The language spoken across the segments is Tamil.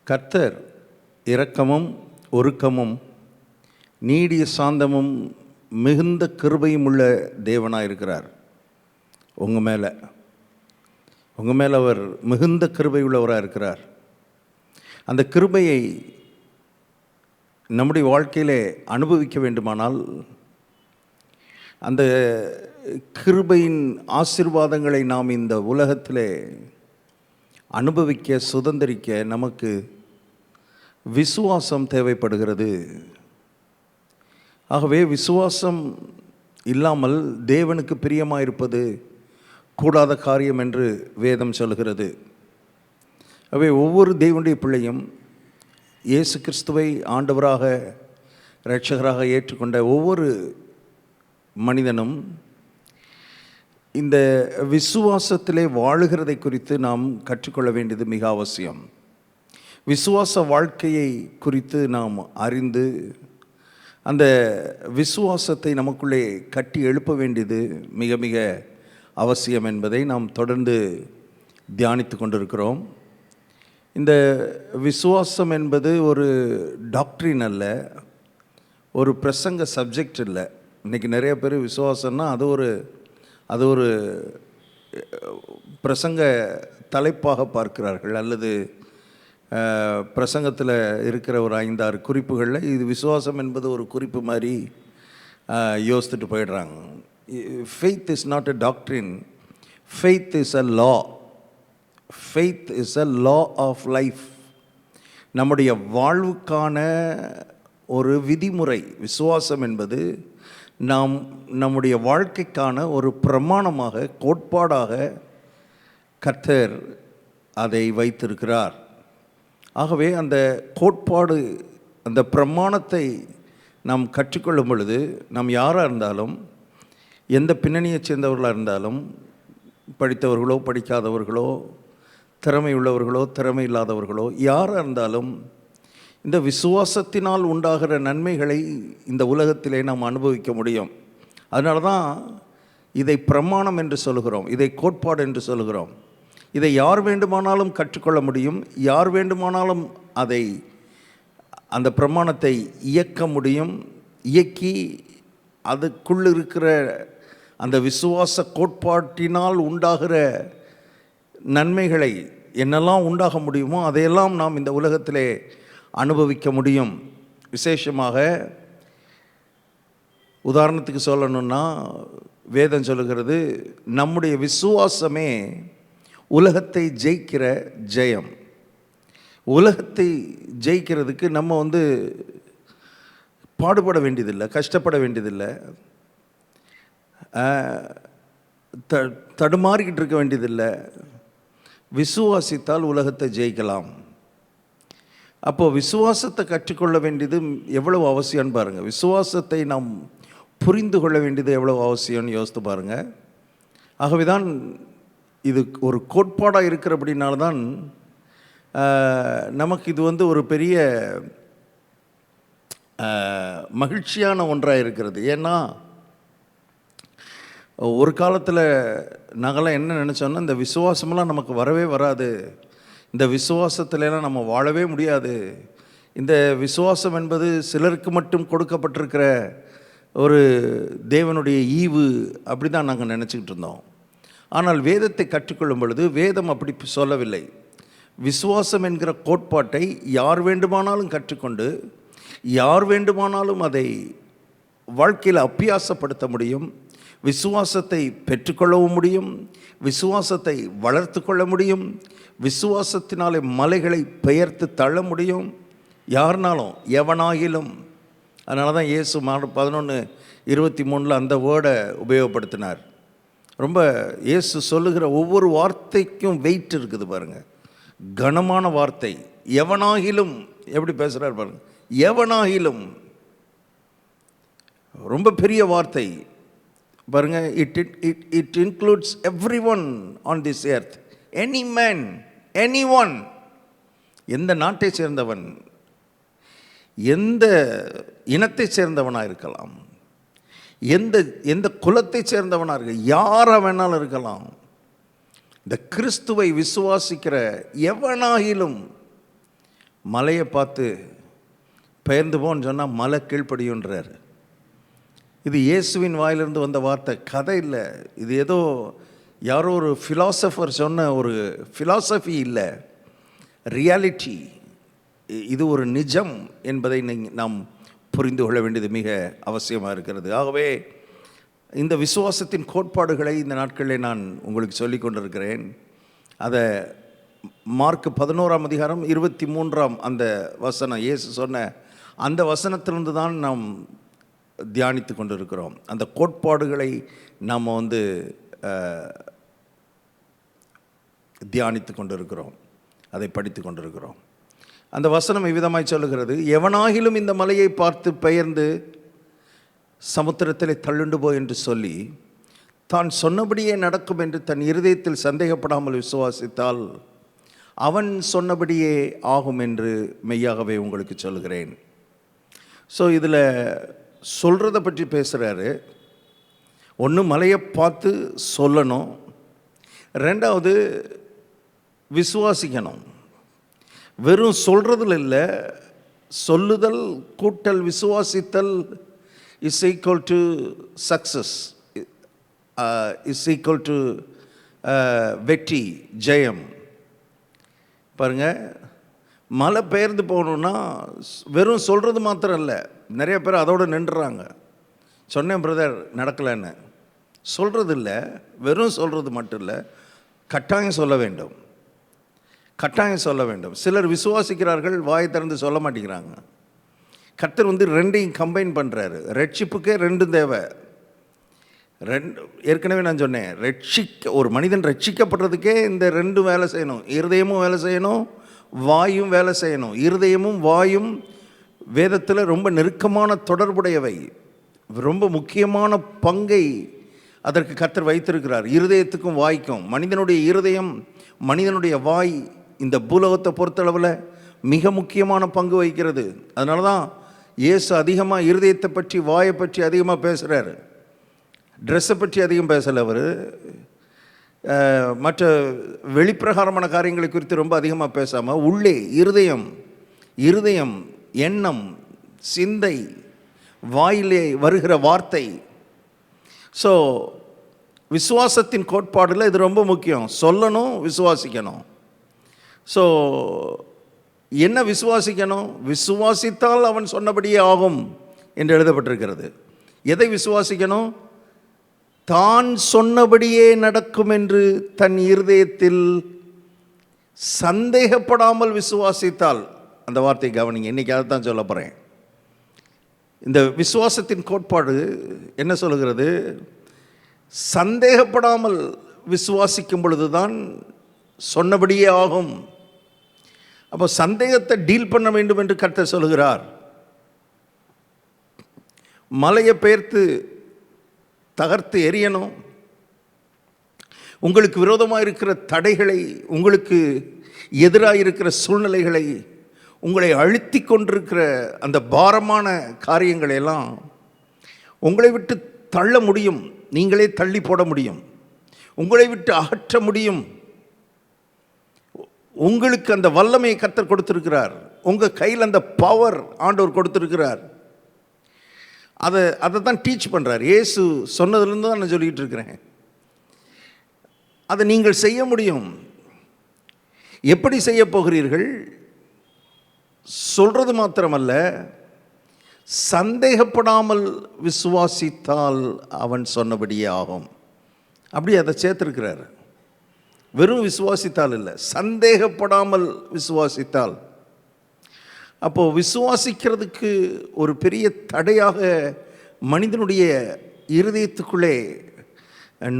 கர்த்தர் இரக்கமும் ஒருக்கமும் நீடிய சாந்தமும் மிகுந்த கிருபையும் உள்ள தேவனாக இருக்கிறார். உங்கள் மேலே அவர் மிகுந்த கிருபை உள்ளவராக இருக்கிறார். அந்த கிருபையை நம்முடைய வாழ்க்கையிலே அனுபவிக்க வேண்டுமானால் அந்த கிருபையின் ஆசீர்வாதங்களை நாம் இந்த உலகத்திலே அனுபவிக்க சுதந்திரிக்க நமக்கு விசுவாசம் தேவைப்படுகிறது. ஆகவே விசுவாசம் இல்லாமல் தேவனுக்கு பிரியமாயிருப்பது கூடாத காரியம் என்று வேதம் சொல்கிறது. ஆகவே ஒவ்வொரு தேவனுடைய பிள்ளையும் இயேசு கிறிஸ்துவை ஆண்டவராக இரட்சகராக ஏற்றுக்கொண்ட ஒவ்வொரு மனிதனும் இந்த விசுவாசத்திலே வாழுகிறதை குறித்து நாம் கற்றுக்கொள்ள வேண்டியது மிக அவசியம். விசுவாச வாழ்க்கையை குறித்து நாம் அறிந்து அந்த விசுவாசத்தை நமக்குள்ளே கட்டி எழுப்ப வேண்டியது மிக மிக அவசியம் என்பதை நாம் தொடர்ந்து தியானித்து கொண்டிருக்கிறோம். இந்த விசுவாசம் என்பது ஒரு டாக்ட்ரின் அல்ல, ஒரு பிரசங்க சப்ஜெக்ட் இல்லை. இன்றைக்கி நிறைய பேர் விசுவாசம்னா அது ஒரு பிரசங்க தலைப்பாக பார்க்கிறார்கள், அல்லது பிரசங்கத்தில் இருக்கிற ஒரு 5-6 குறிப்புகளில் இது விசுவாசம் என்பது ஒரு குறிப்பு மாதிரி யோசித்துட்டு போயிடுறாங்க. Faith is not a doctrine, faith is a law. Faith is a law of life. நம்முடைய வாழ்வுக்கான ஒரு விதிமுறை. விசுவாசம் என்பது நம்முடைய வாழ்க்கைக்கான ஒரு பிரமாணமாக, கோட்பாடாக கர்த்தர் அதை வைத்திருக்கிறார். ஆகவே அந்த கோட்பாடு, அந்த பிரமாணத்தை நாம் கற்றுக்கொள்ளும் பொழுது நாம் யாராக இருந்தாலும், எந்த பின்னணியை சேர்ந்தவர்களாக இருந்தாலும், படித்தவர்களோ படிக்காதவர்களோ, திறமை உள்ளவர்களோ திறமை இல்லாதவர்களோ, யாராக இருந்தாலும் இந்த விசுவாசத்தினால் உண்டாகிற நன்மைகளை இந்த உலகத்திலே நாம் அனுபவிக்க முடியும். அதனால தான் இதை பிரமாணம் என்று சொல்கிறோம், இதை கோட்பாடு என்று சொல்கிறோம். இதை யார் வேண்டுமானாலும் கற்றுக்கொள்ள முடியும், யார் வேண்டுமானாலும் அந்த பிரமாணத்தை இயக்க முடியும். இயக்கி அதுக்குள் இருக்கிற அந்த விசுவாச கோட்பாட்டினால் உண்டாகிற நன்மைகளை என்னெல்லாம் உண்டாக முடியுமோ அதையெல்லாம் நாம் இந்த உலகத்திலே அனுபவிக்க முடியும். விசேஷமாக உதாரணத்துக்கு சொல்லணும்னா, வேதம் சொல்லுகிறது, நம்முடைய விசுவாசமே உலகத்தை ஜெயிக்கிற ஜெயம். உலகத்தை ஜெயிக்கிறதுக்கு நம்ம பாடுபட வேண்டியதில்லை, கஷ்டப்பட வேண்டியதில்லை, தடுமாறிக்கிட்டு இருக்க வேண்டியதில்லை. விசுவாசித்தால் உலகத்தை ஜெயிக்கலாம். அப்போது விசுவாசத்தை கற்றுக்கொள்ள வேண்டியது எவ்வளவு அவசியம்னு பாருங்கள். விசுவாசத்தை நாம் புரிந்து கொள்ள வேண்டியது எவ்வளவு அவசியம்னு யோசித்து பாருங்கள். ஆகவே தான் இது ஒரு கோட்பாடாக இருக்கிறபடினால்தான் நமக்கு இது ஒரு பெரிய மகிழ்ச்சியான ஒன்றாக இருக்கிறது. ஏன்னா ஒரு காலத்தில் நாங்கள்லாம் என்ன நினச்சோன்னா, இந்த விசுவாசமெல்லாம் நமக்கு வரவே வராது, இந்த விசுவாசத்துலலாம் நம்ம வாழவே முடியாது, இந்த விசுவாசம் என்பது சிலருக்கு மட்டும் கொடுக்கப்பட்டிருக்கிற ஒரு தேவனுடைய ஈவு, அப்படி தான் நாங்கள் நினச்சிக்கிட்டு இருந்தோம். ஆனால் வேதத்தை கற்றுக்கொள்ளும் பொழுது வேதம் அப்படி சொல்லவில்லை. விசுவாசம் என்கிற கோட்பாட்டை யார் வேண்டுமானாலும் கற்றுக்கொண்டு யார் வேண்டுமானாலும் அதை வாழ்க்கையில் அபியாசப்படுத்த முடியும், விசுவாசத்தை பெற்றுக்கொள்ளவும் முடியும், விசுவாசத்தை வளர்த்து கொள்ள முடியும், விசுவாசத்தினாலே மலைகளை பெயர்த்து தள்ள முடியும், யாருனாலும், எவனாகிலும். அதனால தான் இயேசு 11:23 அந்த வேர்டை உபயோகப்படுத்தினார். ரொம்ப இயேசு சொல்லுகிற ஒவ்வொரு வார்த்தைக்கும் வெயிட் இருக்குது பாருங்கள், கனமான வார்த்தை. எவனாகிலும் எப்படி பேசுகிறார் பாருங்கள், எவனாகிலும், ரொம்ப பெரிய வார்த்தை பாருங்கள். It includes every one on this earth, any man, any one. எந்த நாட்டை சேர்ந்தவன், எந்த இனத்தை சேர்ந்தவனாக இருக்கலாம், எந்த குலத்தை சேர்ந்தவனாக இருக்க, யாராக வேணாலும் இருக்கலாம். இந்த கிறிஸ்துவை விசுவாசிக்கிற எவனாகிலும் மலையை பார்த்து பெயர்ந்து போன்னு சொன்னால் மலை கீழ்ப்படியுன்றார். இது இயேசுவின் வாயிலிருந்து வந்த வார்த்தை, கதை இல்லை. இது ஏதோ யாரோ ஒரு ஃபிலாசபர் சொன்ன ஒரு ஃபிலாசபி இல்லை, ரியாலிட்டி. இது ஒரு நிஜம் என்பதை நாம் புரிந்து கொள்ள வேண்டியது மிக அவசியமாக இருக்கிறது. ஆகவே இந்த விசுவாசத்தின் கோட்பாடுகளை இந்த நாட்களில் நான் உங்களுக்கு சொல்லி கொண்டிருக்கிறேன். அதை மார்க் 11:23 அந்த வசனம், இயேசு சொன்ன அந்த வசனத்திலிருந்து தான் நாம் தியானித்து கொண்டு இருக்கிறோம். அந்த கோட்பாடுகளை நாம் தியானித்து கொண்டு இருக்கிறோம், அதை படித்து கொண்டிருக்கிறோம். அந்த வசனம் இவ்விதமாய் சொல்லுகிறது, எவனாகிலும் இந்த மலையை பார்த்து பெயர்ந்து சமுத்திரத்திலே தள்ளுண்டு போ என்று சொல்லி தான் சொன்னபடியே நடக்கும் என்று தன் இருதயத்தில் சந்தேகப்படாமல் விசுவாசித்தால் அவன் சொன்னபடியே ஆகும் என்று மெய்யாகவே உங்களுக்கு சொல்கிறேன். ஸோ இதில் சொல்கிறத பற்றி பேசுகிறாரு. ஒன்று, மலையை பார்த்து சொல்லணும். ரெண்டாவது, விசுவாசிக்கணும். வெறும் சொல்கிறதுல இல்லை, சொல்லுதல் கூட்டல் விசுவாசித்தல் is equal to success, is equal to வெற்றி, ஜெயம். பாருங்கள், மலை பெயர்ந்து போகணுன்னா வெறும் சொல்கிறது மாத்திரம் இல்லை. நிறைய பேர் அதோடு நின்றுறாங்க. சொன்னேன் பிரதர், நடக்கலைன்னு. சொல்கிறது இல்லை, வெறும் சொல்கிறது மட்டும் இல்லை, கட்டாயம் சொல்ல வேண்டும், கட்டாயம் சொல்ல வேண்டும். சிலர் விசுவாசிக்கிறார்கள், வாய் திறந்து சொல்ல மாட்டேங்கிறாங்க. கர்த்தர் ரெண்டையும் கம்பைன் பண்ணுறாரு. ரட்சிப்புக்கே ரெண்டும் தேவை. ஏற்கனவே நான் சொன்னேன், ஒரு மனிதன் ரட்சிக்கப்படுறதுக்கே இந்த ரெண்டும் வேலை செய்யணும். இருதயமும் வேலை செய்யணும், வாயும் வேலை செய்யணும். இருதயமும் வாயும் வேதத்தில் ரொம்ப நெருக்கமான தொடர்புடையவை. ரொம்ப முக்கியமான பங்கை அதற்கு கர்த்தர் வைத்திருக்கிறார், இருதயத்துக்கும் வாய்க்கும். மனிதனுடைய இருதயம், மனிதனுடைய வாய் இந்த பூலோகத்தை பொறுத்தளவில் மிக முக்கியமான பங்கு வகிக்கிறது. அதனால தான் இயேசு அதிகமாக இருதயத்தை பற்றி, வாயை பற்றி அதிகமாக பேசுகிறார். ட்ரெஸ்ஸை பற்றி அதிகம் பேசலை அவர். மற்ற வெளிப்பிரகாரமான காரியங்களை குறித்து ரொம்ப அதிகமாக பேசாமல் உள்ளே இருதயம், எண்ணம், சிந்தை, வாயிலே வருகிற வார்த்தை. ஸோ விசுவாசத்தின் கோட்பாடில் இது ரொம்ப முக்கியம். சொல்லணும், விசுவாசிக்கணும். ஸோ என்ன விசுவாசிக்கணும்? விசுவாசித்தால் அவன் சொன்னபடியே ஆகும் என்று எழுதப்பட்டிருக்கிறது. எதை விசுவாசிக்கணும்? தான் சொன்னபடியே நடக்கும் என்று தன் இருதயத்தில் சந்தேகப்படாமல் விசுவாசித்தால். அந்த வார்த்தையை கவனிங்க, இன்றைக்கி அதை தான் சொல்ல போகிறேன். இந்த விசுவாசத்தின் கோட்பாடு என்ன சொல்லுகிறது? சந்தேகப்படாமல் விசுவாசிக்கும் பொழுது தான் சொன்னபடியே ஆகும். அப்போ சந்தேகத்தை டீல் பண்ண வேண்டும் என்று கர்த்தர் சொல்லுகிறார். மலையை பெயர்த்து தகர்த்து எறியணும். உங்களுக்கு விரோதமாக இருக்கிற தடைகளை, உங்களுக்கு எதிராக இருக்கிற சூழ்நிலைகளை, உங்களை அழுத்தி கொண்டிருக்கிற அந்த பாரமான காரியங்களை எல்லாம் உங்களை விட்டு தள்ள முடியும். நீங்களே தள்ளி போட முடியும், உங்களை விட்டு அகற்ற முடியும். உங்களுக்கு அந்த வல்லமையை கர்த்தர் கொடுத்திருக்கிறார். உங்கள் கையில் அந்த பவர் ஆண்டவர் கொடுத்திருக்கிறார். அதை தான் டீச் பண்ணுறார். இயேசு சொன்னதுலேருந்து தான் நான் சொல்லிகிட்டு இருக்கிறேன். அதை நீங்கள் செய்ய முடியும். எப்படி செய்ய போகிறீர்கள்? சொல்கிறது மாத்திரமல்ல, சந்தேகப்படாமல் விசுவாசித்தால் அவன் சொன்னபடியே ஆகும். அப்படி அதை சேர்த்துருக்கிறார். வெறும் விசுவாசித்தால் இல்லை, சந்தேகப்படாமல் விசுவாசித்தால். அப்போது விசுவாசிக்கிறதுக்கு ஒரு பெரிய தடையாக மனிதனுடைய இருதயத்துக்குள்ளே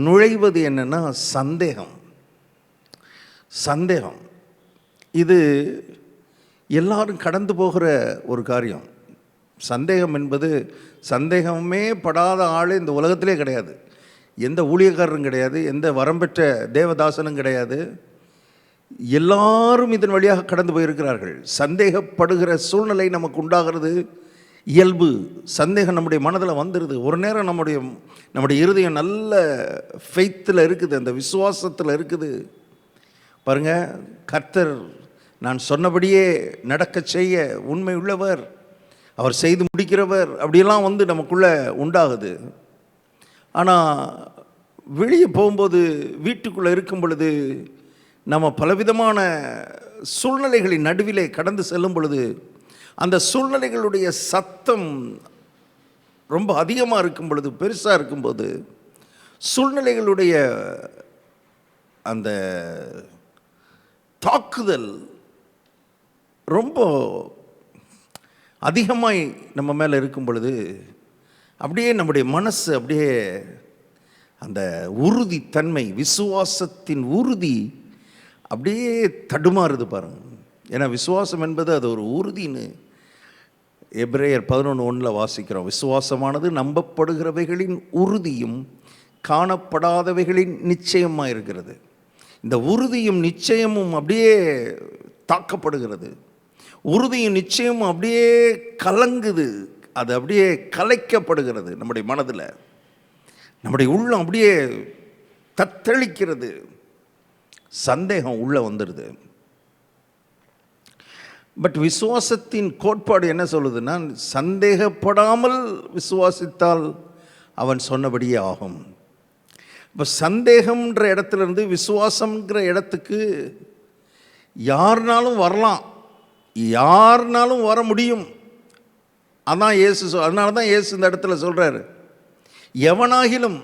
நுழைவது என்னென்னா சந்தேகம். இது எல்லாரும் கடந்து போகிற ஒரு காரியம். சந்தேகம் என்பது, சந்தேகமே படாத ஆள் இந்த உலகத்திலே கிடையாது. எந்த ஊழியக்காரரும் கிடையாது, எந்த வரம்பெற்ற தேவதாசனும் கிடையாது. எல்லாரும் இதன் வழியாக கடந்து போயிருக்கிறார்கள். சந்தேகப்படுகிற சூழ்நிலை நமக்கு உண்டாகிறது இயல்பு. சந்தேகம் நம்முடைய மனதில் வந்துடுது. ஒரு நேரம் நம்முடைய இருதயம் நல்ல ஃபெய்த்தில் இருக்குது, அந்த விசுவாசத்தில் இருக்குது. பாருங்கள், கர்த்தர் நான் சொன்னபடியே நடக்கச் செய்ய உண்மை உள்ளவர், அவர் செய்து முடிக்கிறவர், அப்படியெல்லாம் நமக்குள்ளே உண்டாகுது. ஆனால் வெளியே போகும்போது, வீட்டுக்குள்ளே இருக்கும் பொழுது, நம்ம பலவிதமான சூழ்நிலைகளின் நடுவிலே கடந்து செல்லும் பொழுது, அந்த சூழ்நிலைகளுடைய சத்தம் ரொம்ப அதிகமாக இருக்கும் பொழுது, பெருசாக இருக்கும்போது, சூழ்நிலைகளுடைய அந்த தாக்குதல் ரொம்ப அதிகமாய் நம்ம மேலே இருக்கும் பொழுது, அப்படியே நம்முடைய மனசு அப்படியே அந்த உறுதித்தன்மை, விசுவாசத்தின் உறுதி அப்படியே தடுமாறுது பாருங்க. ஏன்னா விசுவாசம் என்பது அது ஒரு உறுதின்னு எபிரேயர் 11:1 வாசிக்கிறோம். விசுவாசமானது நம்பப்படுகிறவைகளின் உறுதியும் காணப்படாதவைகளின் நிச்சயமாக இருக்கிறது. இந்த உறுதியும் நிச்சயமும் அப்படியே தாக்கப்படுகிறது. உறுதியும் நிச்சயமும் அப்படியே கலங்குது, அது அப்படியே கலைக்கப்படுகிறது. நம்முடைய மனதில், நம்முடைய உள்ளம் அப்படியே தத்தளிக்கிறது. சந்தேகம் உள்ளே வந்துடுது. பட் விசுவாசத்தின் கோட்பாடு என்ன சொல்லுதுன்னா, சந்தேகப்படாமல் விசுவாசித்தால் அவன் சொன்னபடியே ஆகும். இப்போ சந்தேகம்ன்ற இடத்துலேருந்து விசுவாசம்ங்கிற இடத்துக்கு யாருனாலும் வரலாம், யாருனாலும் வர முடியும். அதான் இயேசு அதனால தான் இயேசு இந்த இடத்துல சொல்கிறாரு, எவனாகிலும்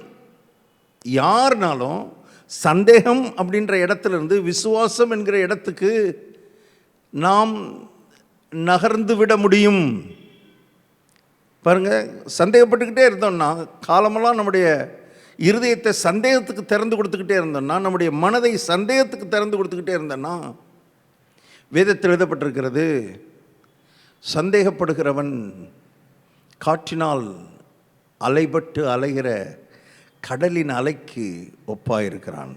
யாருனாலும் சந்தேகம் அப்படின்ற இடத்துலேருந்து விசுவாசம் என்கிற இடத்துக்கு நாம் நகர்ந்து விட முடியும். பாருங்க, சந்தேகப்பட்டுக்கிட்டே இருந்தோம்னா, காலமெல்லாம் நம்முடைய இருதயத்தை சந்தேகத்துக்கு திறந்து கொடுத்துக்கிட்டே இருந்தோம்னா, நம்முடைய மனதை சந்தேகத்துக்கு திறந்து கொடுத்துக்கிட்டே இருந்தோம்னா, வேதத்தில் எழுதப்பட்டிருக்கிறது, சந்தேகப்படுகிறவன் காற்றினால் அலைபட்டு அலைகிற கடலின் அலைக்கு ஒப்பாயிருக்கிறான்.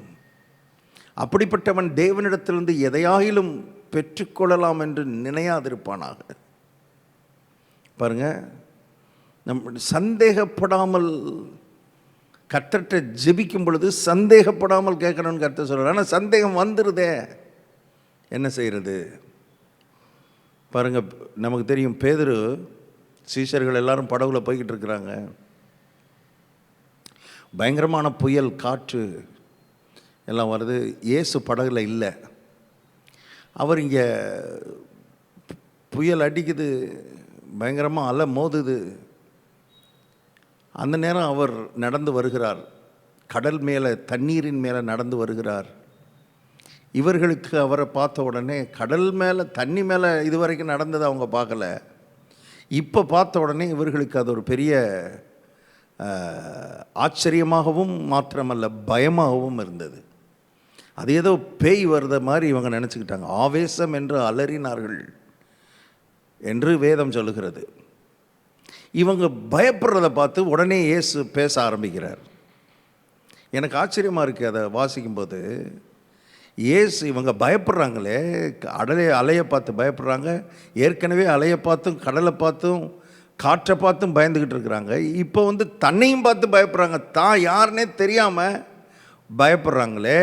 அப்படிப்பட்டவன் தேவனிடத்திலிருந்து எதையாயிலும் பெற்றுக்கொள்ளலாம் என்று நினையாதிருப்பானாக. பாருங்க, நம்ம சந்தேகப்படாமல் கர்த்தர்ட்ட ஜெபிக்கும் பொழுது சந்தேகப்படாமல் கேட்கணும்னு கர்த்தர் சொல்கிறார். ஆனால் சந்தேகம் வந்துடுதே, என்ன செய்கிறது? பாருங்கள், நமக்கு தெரியும், பேதுரு சீஷர்கள் எல்லாரும் படகுல போய்கிட்டு இருக்கிறாங்க. பயங்கரமான புயல், காற்று எல்லாம் வருது. இயேசு படகுல இல்லை. அவர் இங்கே புயல் அடிக்குது, பயங்கரமாக அலை மோதுது. அந்த நேரம் அவர் நடந்து வருகிறார், கடல் மேலே, தண்ணீரின் மேலே நடந்து வருகிறார். இவர்களுக்கு அவரை பார்த்த உடனே, கடல் மேலே தண்ணி மேலே இதுவரைக்கும் நடந்ததை அவங்க பார்க்கல. இப்போ பார்த்த உடனே இவர்களுக்கு அது ஒரு பெரிய ஆச்சரியமாகவும் மாத்திரமல்ல பயமாகவும் இருந்தது. அது ஏதோ பேய் வருத மாதிரி இவங்க நினச்சிக்கிட்டாங்க. ஆவேசம் என்று அலறினார்கள் என்று வேதம் சொல்லுகிறது. இவங்க பயப்படுறதை பார்த்து உடனே இயேசு பேச ஆரம்பிக்கிறார். எனக்கு ஆச்சரியமாக இருக்குது அதை வாசிக்கும்போது. இயேசு, இவங்க பயப்படுறாங்களே, அலையை பார்த்து பயப்படுறாங்க. ஏற்கனவே அலையை பார்த்தும் கடலை பார்த்தும் காற்றை பார்த்தும் பயந்துக்கிட்டு இருக்கிறாங்க. இப்போ தன்னையும் பார்த்து பயப்படுறாங்க. தான் யாருன்னே தெரியாமல் பயப்படுறாங்களே.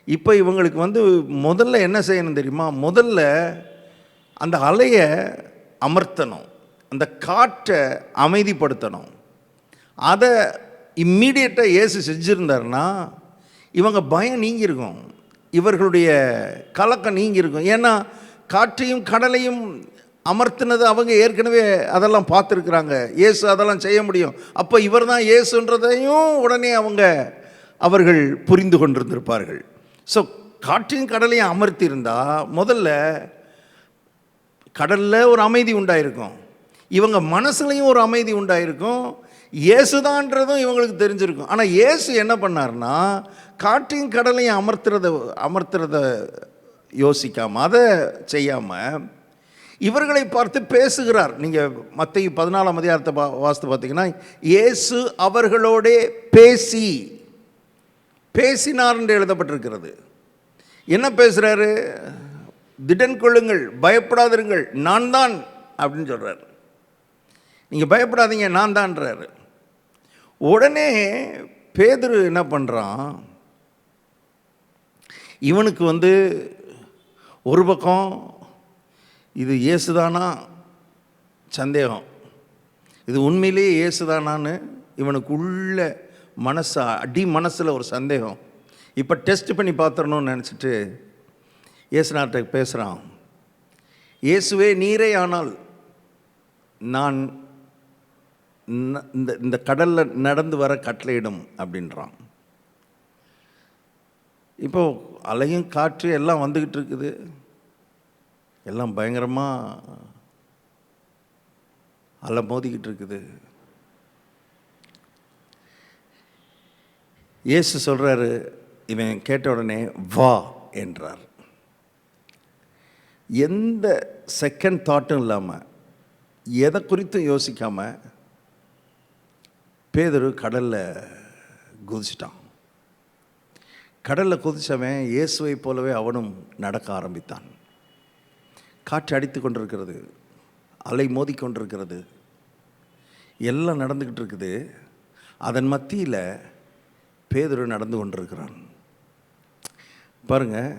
இப்போ இவங்களுக்கு முதல்ல என்ன செய்யணும் தெரியுமா? முதல்ல அந்த அலையை அமர்த்தணும், அந்த காற்றை அமைதிப்படுத்தணும். அதை இம்மீடியட்டாக இயேசு செஞ்சுருந்தாருன்னா இவங்க பயம் நீங்கியிருக்கும், இவர்களுடைய கலக்கம் நீங்கியிருக்கும். ஏன்னா காற்றையும் கடலையும் அமர்த்தினது அவங்க ஏற்கனவே அதெல்லாம் பார்த்துருக்குறாங்க. இயேசு அதெல்லாம் செய்ய முடியும். அப்போ இவர் தான் இயேசுன்றதையும் உடனே அவர்கள் புரிந்து கொண்டிருந்திருப்பார்கள். ஸோ காற்றையும் கடலையும் அமர்த்தியிருந்தால் முதல்ல கடலில் ஒரு அமைதி உண்டாயிருக்கும், இவங்க மனசுலையும் ஒரு அமைதி உண்டாயிருக்கும், இயேசுதான்றதும் இவங்களுக்கு தெரிஞ்சிருக்கும். ஆனால் இயேசு என்ன பண்ணார்னா, காற்றையும் கடலையும் அமர்த்துறத யோசிக்காமல், அதை செய்யாமல் இவர்களை பார்த்து பேசுகிறார். நீங்கள் மத்தேயு 14ஆம் அதிகாரத்தை வாசித்து பார்த்தீங்கன்னா, இயேசு அவர்களோடே பேசினார் என்று எழுதப்பட்டிருக்கிறது. என்ன பேசுகிறாரு? திடன் கொள்ளுங்கள், பயப்படாதிருங்கள், நான் தான் அப்படின்னு சொல்கிறார். நீங்கள் பயப்படாதீங்க, நான் தான்றாரு. உடனே பேதுரு என்ன பண்ணுறான், இவனுக்கு ஒரு பக்கம் இது இயேசுதானா சந்தேகம், இது உண்மையிலேயே இயேசுதானான்னு இவனுக்கு உள்ள மனசில் ஒரு சந்தேகம். இப்போ டெஸ்ட் பண்ணி பார்த்துடணும்னு நினச்சிட்டு இயேசுநாட்ட பேசுகிறான். இயேசுவே நீரே ஆனால் நான் இந்த கடலில் நடந்து வர கட்டளையிடும் அப்படின்றான். இப்போது அலையும் காற்று எல்லாம் வந்துக்கிட்டு இருக்குது, எல்லாம் பயங்கரமாக அலை மோதிக்கிட்டு இருக்குது. இயேசு சொல்கிறாரு, இவன் கேட்ட உடனே வா என்றார். எந்த செகண்ட் தாட்டும் இல்லாமல், எதை குறித்தும் யோசிக்காமல் பேதுரு கடலில் குதிச்சிட்டான். கடலில் குதித்தவன் இயேசுவை போலவே அவனும் நடக்க ஆரம்பித்தான். காற்று அடித்து கொண்டிருக்கிறது, அலை மோதி கொண்டிருக்கிறது, எல்லாம் நடந்துக்கிட்டு இருக்குது. அதன் மத்தியில் பேதுரு நடந்து கொண்டிருக்கிறான். பாருங்கள்,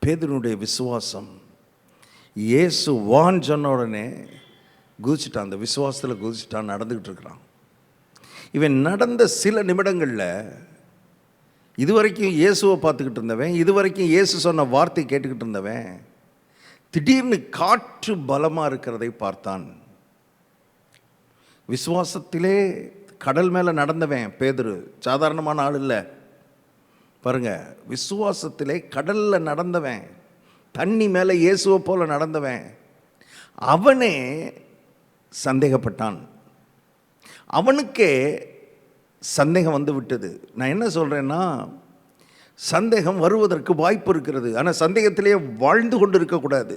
பேதுருனுடைய விசுவாசம். இயேசு வான் சொன்ன உடனே குதிச்சிட்டான், அந்த விசுவாசத்தில் குதிச்சிட்டான், நடந்துக்கிட்டு இருக்கிறான். இவன் நடந்த சில நிமிடங்களில் இதுவரைக்கும் இயேசுவை பார்த்துக்கிட்டு இருந்தவன், இதுவரைக்கும் இயேசு சொன்ன வார்த்தை கேட்டுக்கிட்டு இருந்தவன் திடீர்னு காற்று பலமாக இருக்கிறதை பார்த்தான். விசுவாசத்திலே கடல் மேலே நடந்தவன் பேதுரு சாதாரணமான ஆள் இல்லை. பாருங்க, விசுவாசத்திலே கடலில் நடந்தவன், தண்ணி மேலே இயேசுவை போல நடந்தவன், அவனே சந்தேகப்பட்டான். அவனுக்கே சந்தேகம் வந்து விட்டது. நான் என்ன சொல்கிறேன்னா, சந்தேகம் வருவதற்கு வாய்ப்பு இருக்கிறது. ஆனால் சந்தேகத்திலே வாழ்ந்து கொண்டு இருக்கக்கூடாது.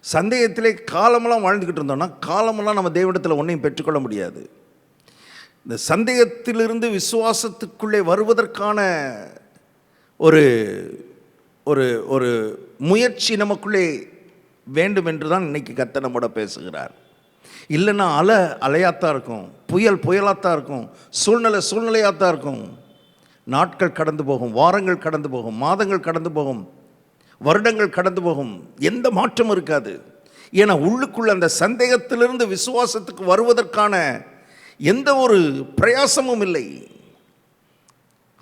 சந்தேகத்திலே காலமெல்லாம் வாழ்ந்துக்கிட்டு இருந்தோம்னா காலமெல்லாம் நம்ம தேவனிடத்தில் ஒன்றையும் பெற்றுக்கொள்ள முடியாது. இந்த சந்தேகத்திலிருந்து விசுவாசத்துக்குள்ளே வருவதற்கான ஒரு ஒரு ஒரு முயற்சி நமக்குள்ளே வேண்டும் என்று தான் இன்றைக்கி கர்த்தர் நம்மோட பேசுகிறார். இல்லைன்னா அலையாத்தான் இருக்கும், புயலாத்தான் இருக்கும், சூழ்நிலையாத்தான் இருக்கும். நாட்கள் கடந்து போகும், வாரங்கள் கடந்து போகும், மாதங்கள் கடந்து போகும், வருடங்கள் கடந்து போகும், எந்த மாற்றமும் இருக்காது. ஏன்னா உள்ளுக்குள்ள அந்த சந்தேகத்திலிருந்து விசுவாசத்துக்கு வருவதற்கான எந்த ஒரு பிரயாசமும் இல்லை.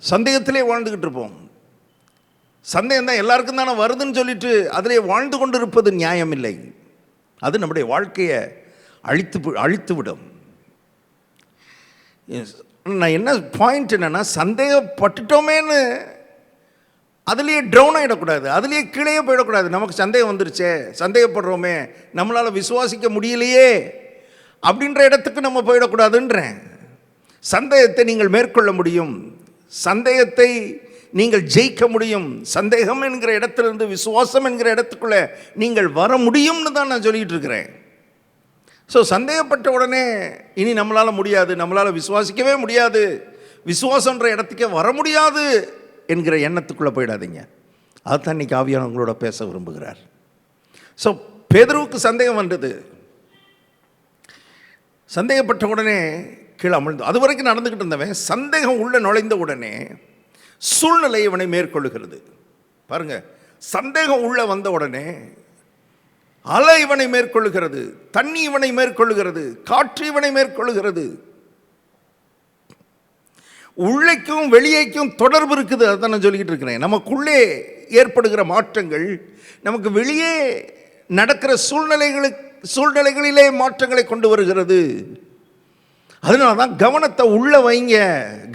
சந்தேகத்திலே வாழ்ந்துக்கிட்டு இருப்போம். சந்தேகம் தான் எல்லாருக்கும் தானே வருதுன்னு சொல்லிட்டு அதிலே வாழ்ந்து கொண்டு இருப்பது நியாயம் இல்லை. அது நம்முடைய வாழ்க்கையை அழித்து விடும். நான் என்ன பாயிண்ட் என்னன்னா, சந்தேகப்பட்டுட்டோமேன்னு அதுலேயே டவுன் ஆகிடக்கூடாது, அதுலேயே கீழே போயிடக்கூடாது. நமக்கு சந்தேகம் வந்துருச்சே, சந்தேகப்படுறோமே, நம்மளால் விசுவாசிக்க முடியலையே அப்படின்ற இடத்துக்கு நம்ம போயிடக்கூடாதுன்றேன். சந்தேகத்தை நீங்கள் மேற்கொள்ள முடியும், சந்தேகத்தை நீங்கள் ஜெயிக்க முடியும். சந்தேகம் என்கிற இடத்துலேருந்து விசுவாசம் என்கிற இடத்துக்குள்ளே நீங்கள் வர முடியும்னு தான் நான் சொல்லிகிட்டு இருக்கிறேன். ஸோ சந்தேகப்பட்ட உடனே இனி நம்மளால் முடியாது, நம்மளால் விசுவாசிக்கவே முடியாது, விசுவாசன்ற இடத்துக்கே வர முடியாது என்கிற எண்ணத்துக்குள்ளே போயிடாதீங்க. அதுதான் இன்றைக்கி ஆவியானவங்களோட பேச விரும்புகிறார். ஸோ பேதுருவுக்கு சந்தேகம் வந்தது. சந்தேகப்பட்ட உடனே கீழே அமிழ்ந்து, அது வரைக்கும் நடந்துக்கிட்டு இருந்தவன் சந்தேகம் உள்ளே நுழைந்த உடனே சூழ்நிலை இவனை மேற்கொள்ளுகிறது. பாருங்க, சந்தேகம் உள்ளே வந்த உடனே அலை இவனை மேற்கொள்ளுகிறது, தண்ணி இவனை மேற்கொள்ளுகிறது, காற்று இவனை மேற்கொள்ளுகிறது. உள்ளேக்கும் வெளியேக்கும் தொடர்பு இருக்குது. அதுதான் நான் சொல்லிக்கிட்டு இருக்கிறேன். நமக்குள்ளே ஏற்படுகிற மாற்றங்கள் நமக்கு வெளியே நடக்கிற சூழ்நிலைகளிலே மாற்றங்களை கொண்டு வருகிறது. அதனால தான் கவனத்தை உள்ள வைங்க.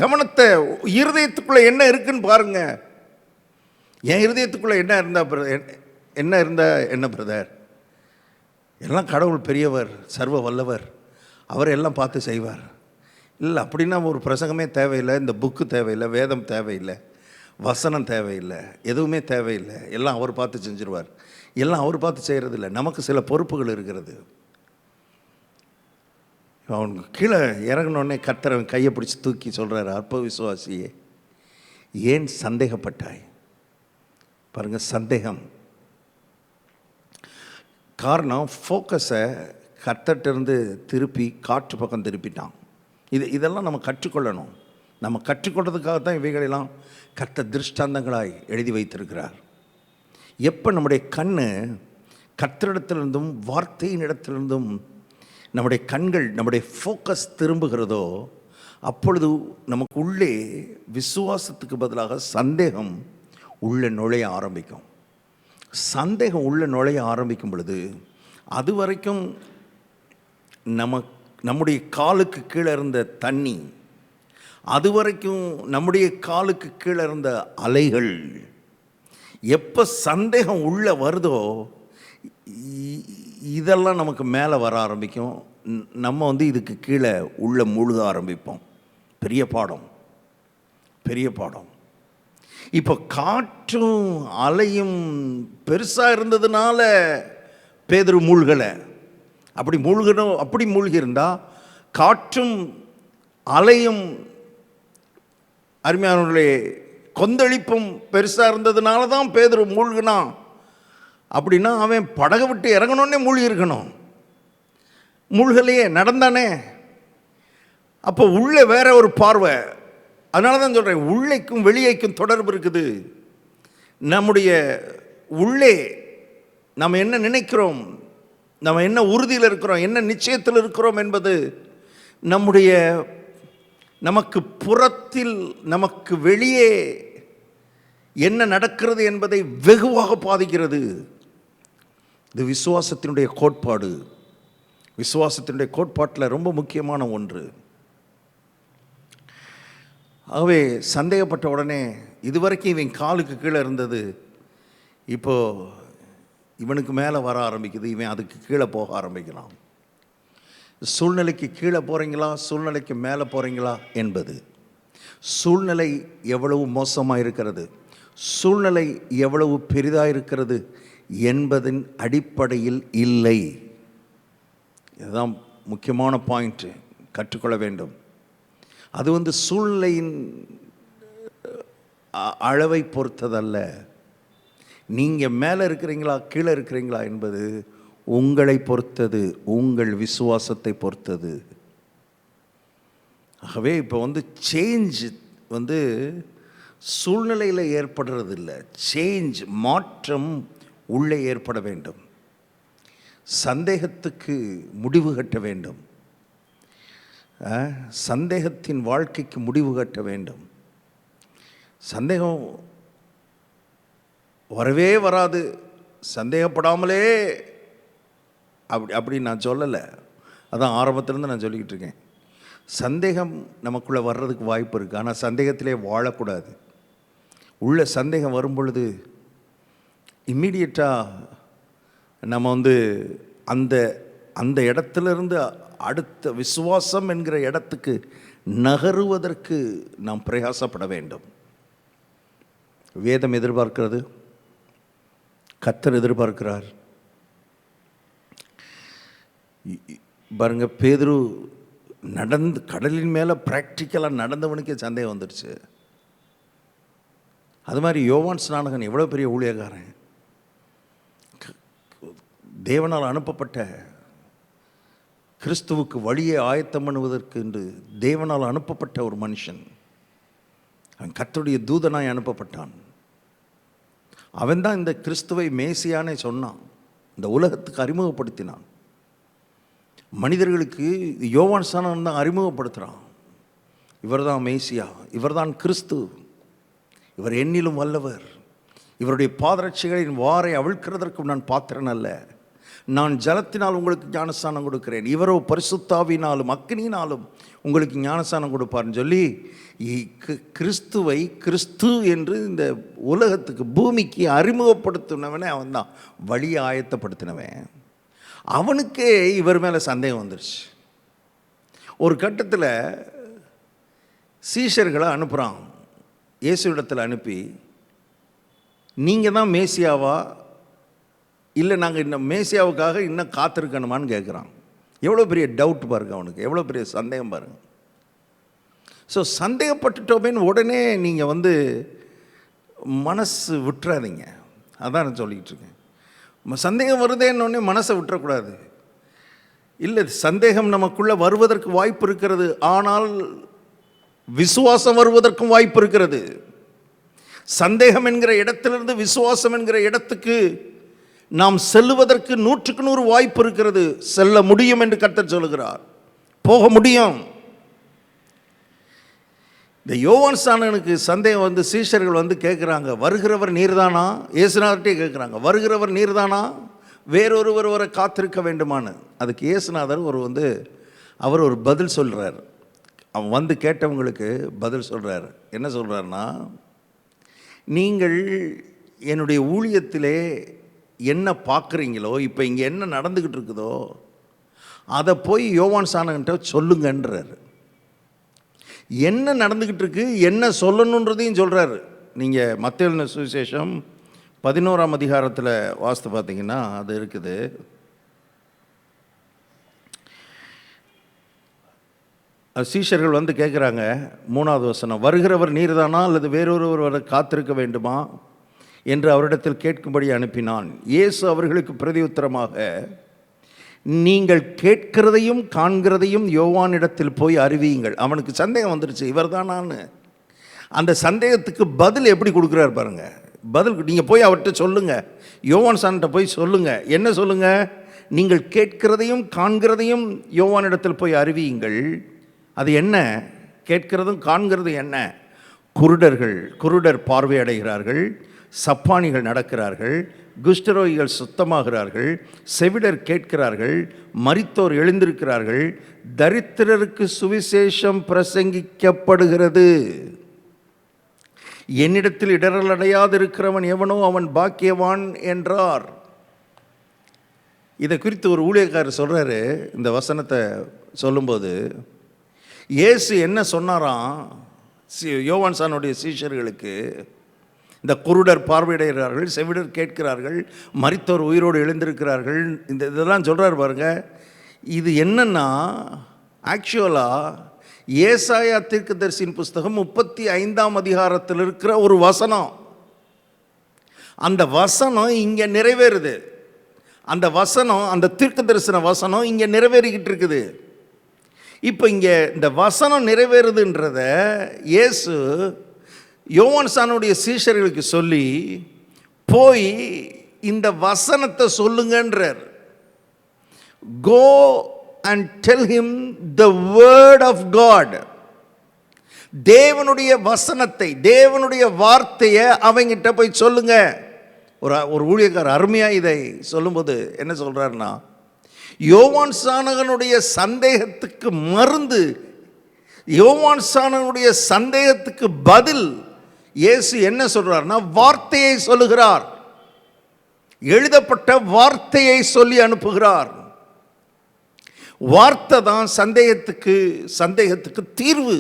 கவனத்தை இருதயத்துக்குள்ளே என்ன இருக்குன்னு பாருங்க. என் இருதயத்துக்குள்ளே என்ன இருந்தா என்ன பிரதர், எல்லாம் கடவுள் பெரியவர், சர்வ வல்லவர், அவர் எல்லாம் பார்த்து செய்வார். இல்லை, அப்படின்னா ஒரு பிரசங்கமே தேவையில்லை, இந்த புக்கு தேவையில்லை, வேதம் தேவையில்லை, வசனம் தேவையில்லை, எதுவுமே தேவையில்லை, எல்லாம் அவர் பார்த்து செஞ்சிருவார். எல்லாம் அவர் பார்த்து செய்கிறதில்ல, நமக்கு சில பொறுப்புகள் இருக்கிறது. அவனுக்கு கீழே இறங்கினோடனே கர்த்தர் கையை பிடிச்சி தூக்கி சொல்கிறார், அற்ப விசுவாசியே ஏன் சந்தேகப்பட்டாய்? பாருங்கள், சந்தேகம் காரணம் ஃபோக்கஸை கர்த்தர்கிட்டருந்து திருப்பி காற்று பக்கம் திருப்பிட்டான். இதெல்லாம் நம்ம கற்றுக்கொள்ளணும். நம்ம கற்றுக்கொள்றதுக்காக தான் இவைகளெல்லாம் கர்த்தர் திருஷ்டாந்தங்களாய் எழுதி வைத்திருக்கிறார். எப்போ நம்முடைய கண்ணு கர்த்தரிடத்திலிருந்தும் வார்த்தையின் இடத்திலிருந்தும் நம்முடைய கண்கள், நம்முடைய ஃபோக்கஸ் திரும்புகிறதோ, அப்பொழுது நமக்கு உள்ளே விசுவாசத்துக்கு பதிலாக சந்தேகம் உள்ள நுழைய ஆரம்பிக்கும். சந்தேகம் உள்ள நுழைய ஆரம்பிக்கும் பொழுது அது வரைக்கும் நம்முடைய காலுக்கு கீழே இருந்த தண்ணி, அது வரைக்கும் நம்முடைய காலுக்கு கீழே இருந்த அலைகள், எப்போ சந்தேகம் உள்ளே வருதோ இதெல்லாம் நமக்கு மேலே வர ஆரம்பிக்கும். நம்ம இதுக்கு கீழே உள்ள முழுக ஆரம்பிப்போம். பெரிய பாடம், பெரிய பாடம். இப்போ காற்றும் அலையும் பெருசாக இருந்ததுனால பேதுரு மூழ்கலை. அப்படி மூழ்கியிருந்தா காற்றும் அலையும் அருமையானவர்களே கொந்தளிப்பும் பெருசாக இருந்ததுனால தான் பேதுரு மூழ்கினான். அப்படின்னா அவன் படகை விட்டு இறங்கணுன்னே மூழ்கி இருக்கணும். மூழ்கலையே, நடந்தானே. அப்போ உள்ளே வேற ஒரு பார்வை. அதனால தான் சொல்கிறேன், உள்ளேக்கும் வெளியேக்கும் தொடர்பு இருக்குது. நம்முடைய உள்ளே நம்ம என்ன நினைக்கிறோம், நம்ம என்ன உறுதியில் இருக்கிறோம், என்ன நிச்சயத்தில் இருக்கிறோம் என்பது நமக்கு புறத்தில், நமக்கு வெளியே என்ன நடக்கிறது என்பதை வெகுவாக பாதிக்கிறது. இது விசுவாசத்தினுடைய கோட்பாடு. விசுவாசத்தினுடைய கோட்பாட்டில் ரொம்ப முக்கியமான ஒன்று. ஆகவே சந்தேகப்பட்ட உடனே இதுவரைக்கும் இவன் காலுக்கு கீழே இருந்தது இப்போ இவனுக்கு மேலே வர ஆரம்பிக்குது. இவன் அதுக்கு கீழே போக ஆரம்பிக்கிறான். சூழ்நிலைக்கு கீழே போகிறீங்களா, சூழ்நிலைக்கு மேலே போகிறீங்களா என்பது, சூழ்நிலை எவ்வளவு மோசமாக இருக்கிறது, சூழ்நிலை எவ்வளவு பெரிதாக இருக்கிறது என்பதின் அடிப்படையில் இல்லை. இதுதான் முக்கியமான பாயிண்ட்டு, கற்றுக்கொள்ள வேண்டும். அது சூழ்நிலையின் அளவை பொறுத்ததல்ல. நீங்கள் மேலே இருக்கிறீங்களா கீழே இருக்கிறீங்களா என்பது உங்களை பொறுத்தது, உங்கள் விசுவாசத்தை பொறுத்தது. ஆகவே இப்போ சேஞ்ச் சூழ்நிலையில் ஏற்படுறதில்லை. சேஞ்ச், மாற்றம் உள்ளே ஏற்பட வேண்டும். சந்தேகத்துக்கு முடிவு கட்ட வேண்டும். சந்தேகத்தின் வாழ்க்கைக்கு முடிவு கட்ட வேண்டும். சந்தேகம் வரவே வராது, சந்தேகப்படாமலே அப்படி நான் சொல்லலை. அதான் ஆரம்பத்திலேருந்து நான் சொல்லிக்கிட்டு இருக்கேன். சந்தேகம் நமக்குள்ளே வர்றதுக்கு வாய்ப்பு இருக்குது. ஆனால் சந்தேகத்திலே வாழக்கூடாது. உள்ள சந்தேகம் வரும் பொழுது இம்மீடியட்டாக நம்ம அந்த இடத்துலேருந்து அடுத்த விசுவாசம் என்கிற இடத்துக்கு நகருவதற்கு நாம் பிரயாசப்பட வேண்டும். வேதம் எதிர்பார்க்கிறது, கர்த்தர் எதிர்பார்க்கிறார். பாருங்க, பேதுரு கடலின் மேலே ப்ராக்டிக்கலாக நடந்தவனுக்கே சந்தேகம் வந்துடுச்சு. அது மாதிரி யோவான் ஸ்நானகன் எவ்வளோ பெரிய ஊழியக்காரன், தேவனால் அனுப்பப்பட்ட, கிறிஸ்துவுக்கு வழியை ஆயத்தம் பண்ணுவதற்கு என்று தேவனால் அனுப்பப்பட்ட ஒரு மனுஷன். அவன் கர்த்தருடைய தூதனாய் அனுப்பப்பட்டான். அவன்தான் இந்த கிறிஸ்துவை மேசியானே சொன்னான், இந்த உலகத்துக்கு அறிமுகப்படுத்தினான். மனிதர்களுக்கு யோவான் ஸ்நானகன் தான் அறிமுகப்படுத்துகிறான். இவர்தான் மேசியா, இவர்தான் கிறிஸ்து, இவர் என்னிலும் வல்லவர், இவருடைய பாதரட்சிகளின் வாரை அவிழ்க்கிறதற்கும் நான் பாத்திரன் அல்ல, நான் ஜலத்தினால் உங்களுக்கு ஞானஸ்தானம் கொடுக்கிறேன், இவரோ பரிசுத்தாவினாலும் அக்கினியினாலும் உங்களுக்கு ஞானஸ்தானம் கொடுப்பார்னு சொல்லி கிறிஸ்துவை கிறிஸ்து என்று இந்த உலகத்துக்கு, பூமிக்கு அறிமுகப்படுத்தினவனே அவன் தான், வழியை ஆயத்தப்படுத்தினவன். அவனுக்கே இவர் மேலே சந்தேகம் வந்துருச்சு. ஒரு கட்டத்தில் சீஷர்களை அனுப்புகிறான், இயேசுவிடத்தில் அனுப்பி, நீங்கள் தான் மேசியாவா இல்லை நாங்கள் இன்னும் மேசியாவுக்காக இன்னும் காத்திருக்கணுமான்னு கேட்குறான். எவ்வளோ பெரிய டவுட் பாருங்க அவனுக்கு, எவ்வளோ பெரிய சந்தேகம் பாருங்க. ஸோ சந்தேகப்பட்டுட்டோமேன்னு உடனே நீங்கள் மனசு விட்டுறாதீங்க. அதான் நான் சொல்லிக்கிட்டு இருக்கேன். சந்தேகம் வருதேன்னொடனே மனசை விட்டுறக்கூடாது. இல்லை, சந்தேகம் நமக்குள்ளே வருவதற்கு வாய்ப்பு இருக்கிறது, ஆனால் விசுவாசம் வருவதற்கும் வாய்ப்பு இருக்கிறது. சந்தேகம் என்கிற இடத்திலிருந்து விசுவாசம் என்கிற இடத்துக்கு நாம் செல்லுவதற்கு 100% வாய்ப்பு இருக்கிறது. செல்ல முடியும் என்று கர்த்தர் சொல்லுகிறார். போக முடியும். இந்த யோவான் ஸ்நானகனுக்கு சந்தேகம் வந்து சீஷர்கள் வந்து கேட்குறாங்க, வருகிறவர் நீர்தானா? இயேசுநாதர்கிட்டே கேட்குறாங்க, வருகிறவர் நீர்தானா, வேறொருவர் வரை காத்திருக்க வேண்டுமான்னு. அதுக்கு இயேசுநாதர் அவர் ஒரு பதில் சொல்கிறார். அவன் வந்து கேட்டவங்களுக்கு பதில் சொல்கிறார். என்ன சொல்கிறாருன்னா, நீங்கள் என்னுடைய ஊழியத்திலே என்ன பார்க்குறீங்களோ, இப்போ இங்கே என்ன நடந்துக்கிட்டு இருக்குதோ அதை போய் யோவான் ஸ்நானகன்ட்ட சொல்லுங்கன்றார். என்ன நடந்துக்கிட்டு இருக்கு, என்ன சொல்லணுன்றதையும் சொல்கிறாரு. நீங்கள் மத்தேயு எழுதின சுவிசேஷம் 11ஆம் அதிகாரத்தில் வாசித்து பார்த்தீங்கன்னா அது இருக்குது. சீஷர்கள் வந்து கேட்குறாங்க, 3வது வசனம், வருகிறவர் நீர்தானா அல்லது வேறொருவர் வரை காத்திருக்க வேண்டுமா என்று அவரிடத்தில் கேட்கும்படி அனுப்பினான். இயேசு அவர்களுக்கு பிரதியுத்தரமாக, நீங்கள் கேட்கிறதையும் காண்கிறதையும் யோவானிடத்தில் போய் அறிவியுங்கள். அவனுக்கு சந்தேகம் வந்துருச்சு, இவர் தானான்னு. அந்த சந்தேகத்துக்கு பதில் எப்படி கொடுக்குறார் பாருங்க. பதில் நீங்கள் போய் அவர்கிட்ட சொல்லுங்கள், யோவான் சான்கிட்ட போய் சொல்லுங்கள். என்ன சொல்லுங்கள்? நீங்கள் கேட்கிறதையும் காண்கிறதையும் யோவானிடத்தில் போய் அறிவியுங்கள். அது என்ன? கேட்கிறதும் காண்கிறதும் என்ன? குருடர் பார்வையடைகிறார்கள், சப்பானிகள் நடக்கிறார்கள், குஷ்டரோகிகள் சுத்தமாகிறார்கள், செவிடர் கேட்கிறார்கள், மரித்தோர் எழுந்திருக்கிறார்கள், தரித்திரருக்கு சுவிசேஷம் பிரசங்கிக்கப்படுகிறது. என்னிடத்தில் இடரல் அடையாதிருக்கிறவன் எவனோ அவன் பாக்கியவான் என்றார். இதை குறித்து ஒரு ஊழியக்காரர் சொல்கிறாரு. இந்த வசனத்தை சொல்லும்போது இயேசு என்ன சொன்னாராம் யோவான் சானுடைய சீஷர்களுக்கு? இந்த குருடர் பார்வையிடுகிறார்கள், செவிடர் கேட்கிறார்கள், மரித்தோர் உயிரோடு எழுந்திருக்கிறார்கள், இதெல்லாம் சொல்கிறார் பாருங்க. இது என்னன்னா, ஆக்சுவலாக ஏசாயா தீர்க்கதரிசியின் புஸ்தகம் 35ஆம் அதிகாரத்தில் இருக்கிற ஒரு வசனம். அந்த வசனம் இங்கே நிறைவேறுது. அந்த வசனம், அந்த தீர்க்கதரிசன வசனம் இங்கே நிறைவேறிக்கிட்டு இருக்குது. இப்போ இங்கே இந்த வசனம் நிறைவேறுதுன்றத இயேசு யோவான் சானுடைய சீஷர்களுக்கு சொல்லி போய் இந்த வசனத்தை சொல்லுங்கன்றார். Go and tell him the word of God. தேவனுடைய வசனத்தை, தேவனுடைய வார்த்தையை அவங்கிட்ட போய் சொல்லுங்க. ஒரு ஊழியக்காரர் அருமையாக இதை சொல்லும்போது என்ன சொல்கிறாருன்னா, யோவான் ஸ்நானகனுடைய சந்தேகத்துக்கு மருந்து, யோவான் ஸ்நானகனுடைய சந்தேகத்துக்கு பதில் இயேசு என்ன சொல்றார்னா, வார்த்தையை சொல்லுகிறார். எழுதப்பட்ட வார்த்தையை சொல்லி அனுப்புகிறார். வார்த்தை தான் சந்தேகத்துக்கு தீர்வு.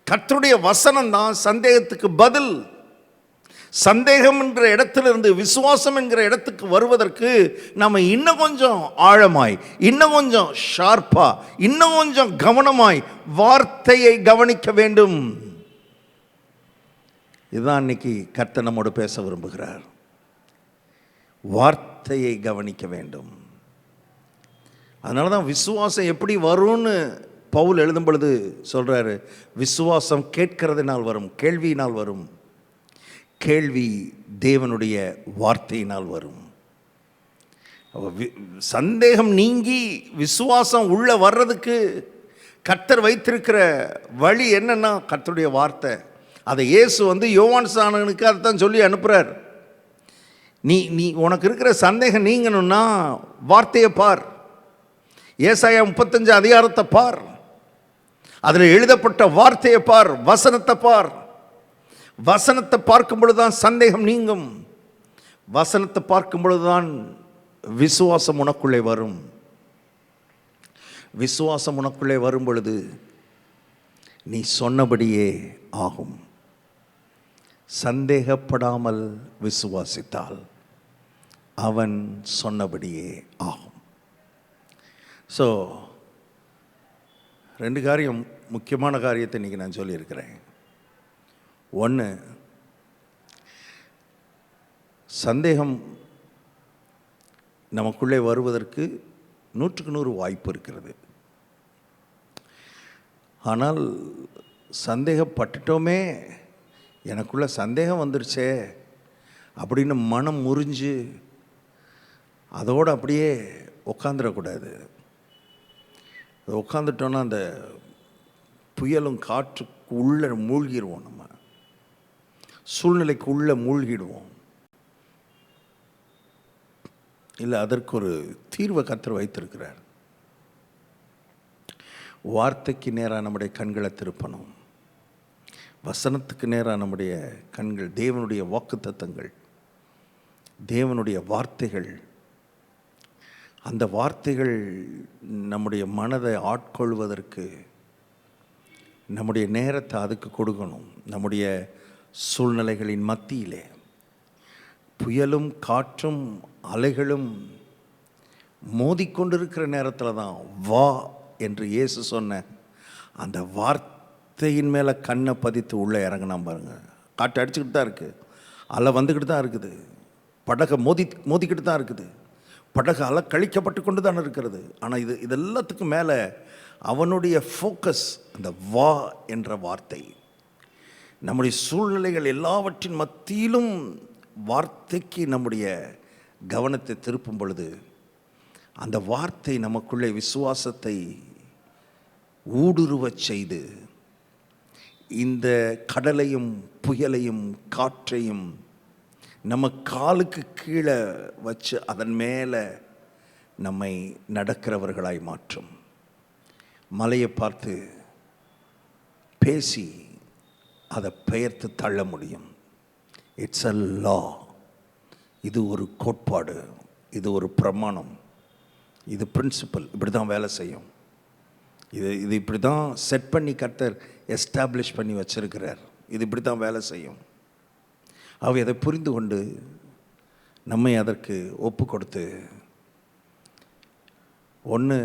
கர்த்தருடைய வசனம் தான் சந்தேகத்துக்கு பதில். சந்தேகம் என்கிற இடத்திலிருந்து விசுவாசம் என்கிற இடத்துக்கு வருவதற்கு நம்ம இன்னும் கொஞ்சம் ஆழமாய், இன்னும் கொஞ்சம் ஷார்ப்பா, இன்னும் கொஞ்சம் கவனமாய் வார்த்தையை கவனிக்க வேண்டும். இதுதான் இன்னைக்கு கர்த்தர் நம்மோடு பேச விரும்புகிறார். வார்த்தையை கவனிக்க வேண்டும். அதனால தான் விசுவாசம் எப்படி வரும்னு பவுல் எழுதும் பொழுது சொல்கிறாரு, விசுவாசம் கேட்கிறதுனால் வரும், கேள்வியினால் வரும், கேள்வி தேவனுடைய வார்த்தையினால் வரும். சந்தேகம் நீங்கி விசுவாசம் உள்ள வர்றதுக்கு கர்த்தர் வைத்திருக்கிற வழி என்னன்னா கர்த்தருடைய வார்த்தை. அதை இயேசு யோவான் ஸ்நானகனுக்கு அதைத்தான் சொல்லி அனுப்புகிறார். நீ உனக்கு இருக்கிற சந்தேகம் நீங்கணும்னா வார்த்தையை பார். ஏசாயா 35 அதிகாரத்தை பார். அதில் எழுதப்பட்ட வார்த்தையை பார், வசனத்தை பார். வசனத்தை பார்க்கும் பொழுதுதான் சந்தேகம் நீங்கும். வசனத்தை பார்க்கும் பொழுதுதான் விசுவாசம் உனக்குள்ளே வரும். விசுவாசம் உனக்குள்ளே வரும் பொழுது நீ சொன்னபடியே ஆகும். சந்தேகப்படாமல் விசுவாசித்தால் அவன் சொன்னபடியே ஆகும். ஸோ 2 காரியம், முக்கியமான காரியத்தை இன்றைக்கி நான் சொல்லியிருக்கிறேன். 1, சந்தேகம் நமக்குள்ளே வருவதற்கு 100% வாய்ப்பு இருக்கிறது. ஆனால் சந்தேகப்பட்டுட்டோமே எனக்குள்ள சந்தேகம் வந்துருச்சே அப்படின்னு மனம் முறிஞ்சு அதோடு அப்படியே உட்காந்துடக்கூடாது. அது உட்காந்துட்டோன்னா அந்த புயலும் காற்றுக்கு உள்ளே மூழ்கிடுவோம். நம்ம சூழ்நிலைக்கு உள்ளே மூழ்கிடுவோம். இல்லை, அதற்கு ஒரு தீர்வை கர்த்தர் வைத்திருக்கிறார். வார்த்தைக்கு நேராக நம்முடைய கண்களை திருப்பணும். வசனத்துக்கு நேராக நம்முடைய கண்கள், தேவனுடைய வாக்குத்தத்தங்கள், தேவனுடைய வார்த்தைகள், அந்த வார்த்தைகள் நம்முடைய மனதை ஆட்கொள்வதற்கு நம்முடைய நேரத்தை அதுக்கு கொடுக்கணும். நம்முடைய சூழ்நிலைகளின் மத்தியிலே புயலும் காற்றும் அலைகளும் மோதிக்கொண்டிருக்கிற நேரத்தில் தான் வா என்று இயேசு சொன்ன அந்த வார்த்தையின் மேலே கண்ணை பதித்து உள்ளே இறங்கினா பாருங்க. காற்று அடிச்சுக்கிட்டு தான் இருக்குது, அலை வந்துக்கிட்டு தான் இருக்குது, படகை மோதிக்கிட்டு தான் இருக்குது, படகு அலை கழிக்கப்பட்டு கொண்டு தான் இருக்கிறது. ஆனால் இது எல்லாத்துக்கும் மேலே அவனுடைய ஃபோக்கஸ் அந்த வா என்ற வார்த்தை. நம்முடைய சூழ்நிலைகள் எல்லாவற்றின் மத்தியிலும் வார்த்தைக்கு நம்முடைய கவனத்தை திருப்பும் பொழுது அந்த வார்த்தை நமக்குள்ளே விசுவாசத்தை ஊடுருவச் செய்து இந்த கடலையும் புயலையும் காற்றையும் நம்ம காலுக்கு கீழே வச்சு அதன் மேலே நம்மை நடக்கிறவர்களாய் மாற்றும். மலையை பார்த்து பேசி அதை பெயர்த்து தள்ள முடியும். இட்ஸ் அ லா. இது ஒரு கோட்பாடு, இது ஒரு பிரமாணம், இது பிரின்சிபல். இப்படி தான் வேலை செய்யும். இது இப்படி தான் செட் பண்ணி கர்த்தர் எஸ்டாப்ளிஷ் பண்ணி வச்சிருக்கிறார். இது இப்படி தான் வேலை செய்யும். அவை அதை புரிந்து கொண்டு நம்மை அதற்கு ஒப்பு கொடுத்து, ஒன்று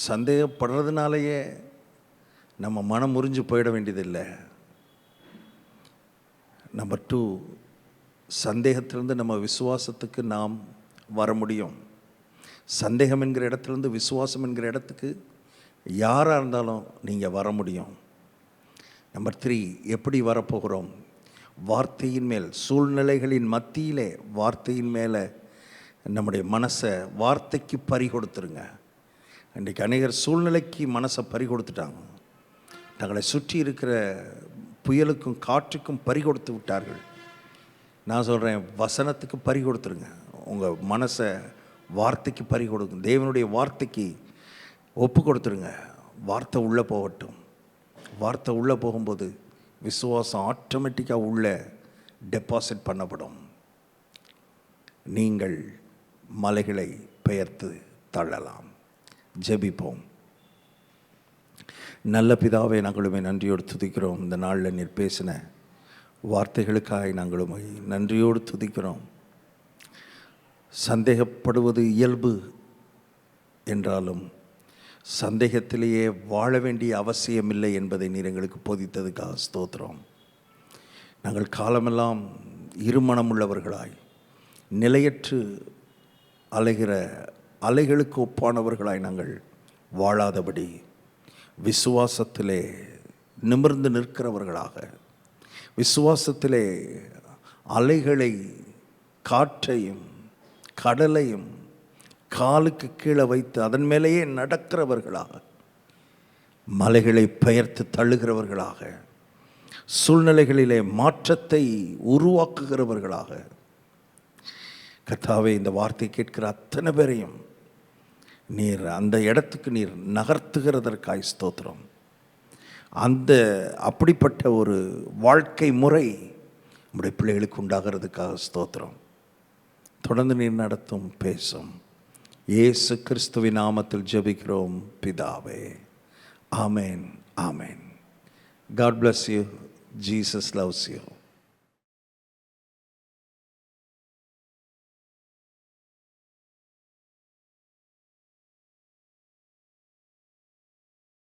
சந்தேகப்படுறதுனாலேயே நம்ம மனம் முறிஞ்சு போயிட வேண்டியதில்லை. நம்பர் 2, சந்தேகத்திலிருந்து நம்ம விசுவாசத்துக்கு நாம் வர முடியும். சந்தேகம் என்கிற இடத்துலேருந்து விசுவாசம் என்கிற இடத்துக்கு யாராக இருந்தாலும் நீங்கள் வர முடியும். நம்பர் 3, எப்படி வரப்போகிறோம்? வார்த்தையின் மேல், சூழ்நிலைகளின் மத்தியிலே வார்த்தையின் மேலே நம்முடைய மனசை வார்த்தைக்கு பறி கொடுத்துருங்க. இன்றைக்கி அநேகர் சூழ்நிலைக்கு மனசை பறி கொடுத்துட்டாங்க. தங்களை சுற்றி இருக்கிற புயலுக்கும் காற்றுக்கும் பறி கொடுத்து விட்டார்கள். நான் சொல்கிறேன், வசனத்துக்கு பறி கொடுத்துருங்க. உங்கள் மனசை வார்த்தைக்கு பறி கொடுங்க. தேவனுடைய வார்த்தைக்கு ஒப்பு கொடுத்துருங்க. வார்த்தை உள்ளே போகட்டும். வார்த்தை உள்ளே போகும்போது விசுவாசம் ஆட்டோமேட்டிக்காக உள்ளே டெபாசிட் பண்ணப்படும். நீங்கள் மலைகளை பெயர்த்து தள்ளலாம். ஜெபிப்போம். நல்ல பிதாவே, நாங்களுமே நன்றியோடு துதிக்கிறோம். இந்த நாளில் நீர் பேசின வார்த்தைகளுக்காக நாங்களும் நன்றியோடு துதிக்கிறோம். சந்தேகப்படுவது இயல்பு என்றாலும் சந்தேகத்திலேயே வாழ வேண்டிய அவசியமில்லை என்பதை நீர் எங்களுக்கு போதித்ததுக்காக ஸ்தோத்திரம். நாங்கள் காலமெல்லாம் இருமனமுள்ளவர்களாய், நிலையற்று அலைகிற அலைகளுக்கு ஒப்பானவர்களாய் நாங்கள் வாழாதபடி விசுவாசத்திலே நிமிர்ந்து நிற்கிறவர்களாக, விசுவாசத்திலே அலைகளை, காற்றையும் கடலையும் காலுக்கு கீழே வைத்து அதன் மேலேயே நடக்கிறவர்களாக, மலைகளை பெயர்த்து தள்ளுகிறவர்களாக, சூழ்நிலைகளிலே மாற்றத்தை உருவாக்குகிறவர்களாக, கர்த்தாவே, இந்த வார்த்தை கேட்கிற அத்தனை பேரையும் நீர் அந்த இடத்துக்கு நீர் நகர்த்துகிறதற்காய் ஸ்தோத்திரம். அப்படிப்பட்ட ஒரு வாழ்க்கை முறை நம்முடைய பிள்ளைகளுக்கு உண்டாகிறதுக்காக ஸ்தோத்திரம். தொடர்ந்து நீர் நடத்தும், பேசும். இயேசு கிறிஸ்துவின் நாமத்தில் ஜெபிக்கிறோம் பிதாவே. ஆமேன், ஆமேன். God bless you. Jesus loves you.